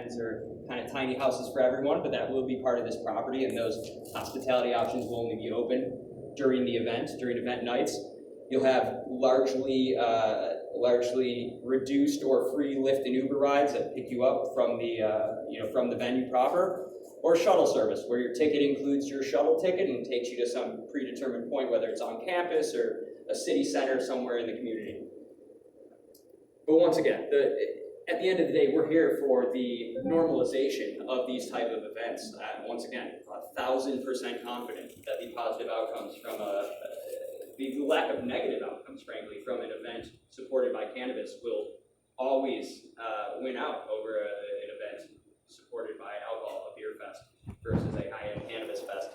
tents or kind of tiny houses for everyone, but that will be part of this property, and those hospitality options will only be open during the event, during event nights. You'll have largely reduced or free Lyft and Uber rides that pick you up from the from the venue proper, or shuttle service where your ticket includes your shuttle ticket and takes you to some predetermined point, whether it's on campus or a city center somewhere in the community. But once again, at the end of the day, we're here for the normalization of these type of events. Once again, 1,000% confident that the positive outcomes from the lack of negative outcomes, frankly, from an event supported by cannabis will always win out over an event supported by alcohol, a beer fest, versus a high-end cannabis fest.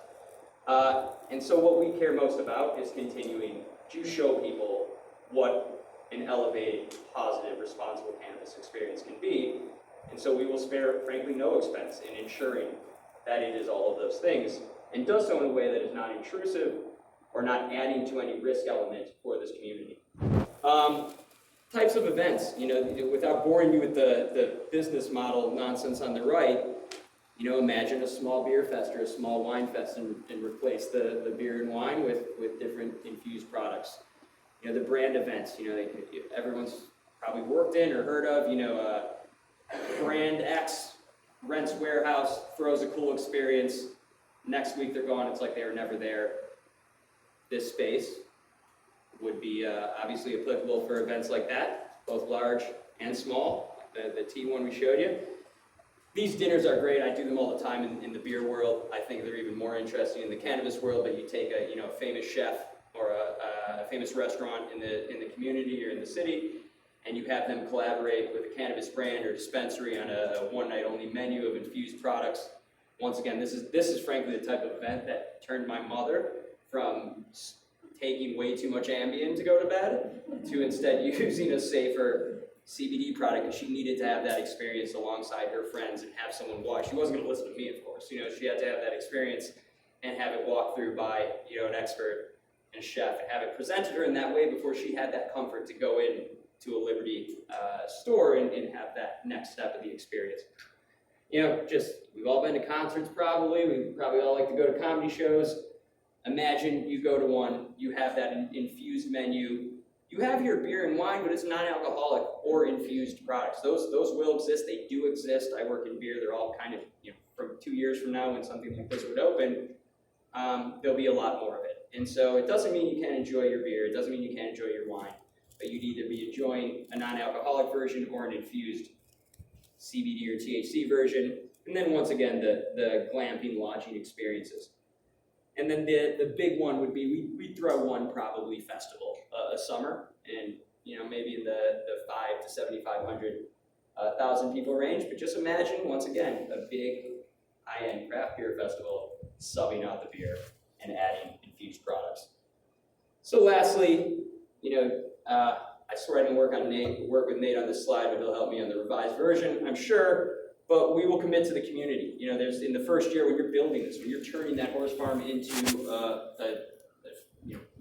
And so what we care most about is continuing to show people what an elevated, positive, responsible cannabis experience can be. And so we will spare, frankly, no expense in ensuring that it is all of those things, and does so in a way that is not intrusive or not adding to any risk element for this community. Types of events, without boring you with the business model nonsense on the right, imagine a small beer fest or a small wine fest and replace the beer and wine with different infused products. The brand events, everyone's probably worked in or heard of, brand X rents warehouse, throws a cool experience. Next week they're gone, it's like they were never there. This space would be obviously applicable for events like that, both large and small, the T1 we showed you. These dinners are great. I do them all the time in the beer world. I think they're even more interesting in the cannabis world, but you take a famous chef or a famous restaurant in the community or in the city, and you have them collaborate with a cannabis brand or dispensary on a one-night-only menu of infused products. Once again, this is frankly the type of event that turned my mother from taking way too much Ambien to go to bed to instead using a safer CBD product, because she needed to have that experience alongside her friends and have someone watch. She wasn't going to listen to me, of course. She had to have that experience and have it walked through by an expert and a chef, and have it presented to her in that way before she had that comfort to go in to a Liberty store and have that next step of the experience. We've all been to concerts probably. We probably all like to go to comedy shows. Imagine you go to one, you have that infused menu. You have your beer and wine, but it's non-alcoholic or infused products. Those will exist. They do exist. I work in beer. They're all kind of, from 2 years from now when something like this would open, there'll be a lot more of it. And so it doesn't mean you can't enjoy your beer. It doesn't mean you can't enjoy your wine. But you'd either be enjoying a non-alcoholic version or an infused CBD or THC version. And then once again, the glamping lodging experiences. And then the big one would be, we'd throw one probably festival a summer, and maybe in the 5 to 7,500 people range. But just imagine, once again, a big high-end craft beer festival subbing out the beer and adding infused products. So lastly, I swear I didn't work with Nate on this slide, but he'll help me on the revised version, I'm sure. But we will commit to the community. There's in the first year when you're building this, when you're turning that horse farm into a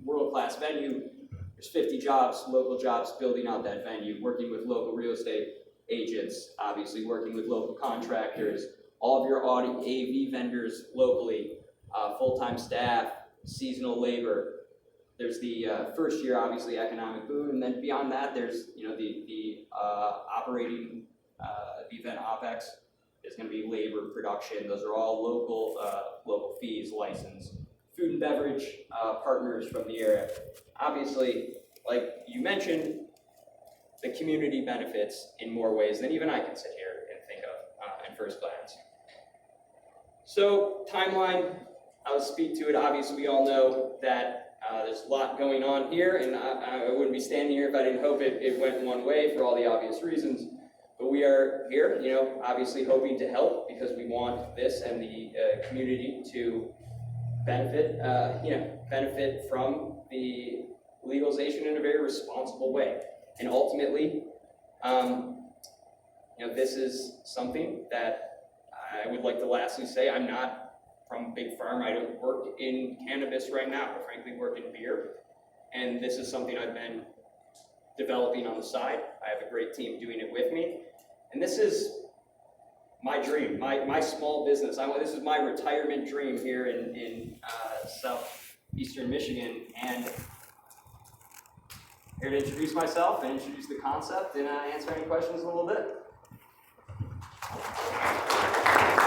world-class venue, there's 50 jobs, local jobs, building out that venue, working with local real estate agents, obviously working with local contractors, all of your AV vendors locally, full-time staff, seasonal labor. There's the first year, obviously, economic boom, and then beyond that, there's the operating the event OpEx. Is going to be labor, production. Those are all local fees, license, food and beverage partners from the area. Obviously, like you mentioned, the community benefits in more ways than even I can sit here and think of at first glance. So timeline, I'll speak to it. Obviously, we all know that there's a lot going on here, and I wouldn't be standing here if I didn't hope it went one way for all the obvious reasons. But we are here, obviously hoping to help, because we want this and the community to benefit from the legalization in a very responsible way. And ultimately, this is something that I would like to lastly say. I'm not from Big Farm. I don't work in cannabis right now. I frankly work in beer. And this is something I've been developing on the side. I have a great team doing it with me. And this is my dream, my small business. This is my retirement dream here in southeastern Michigan, and here to introduce myself and introduce the concept and answer any questions in a little bit.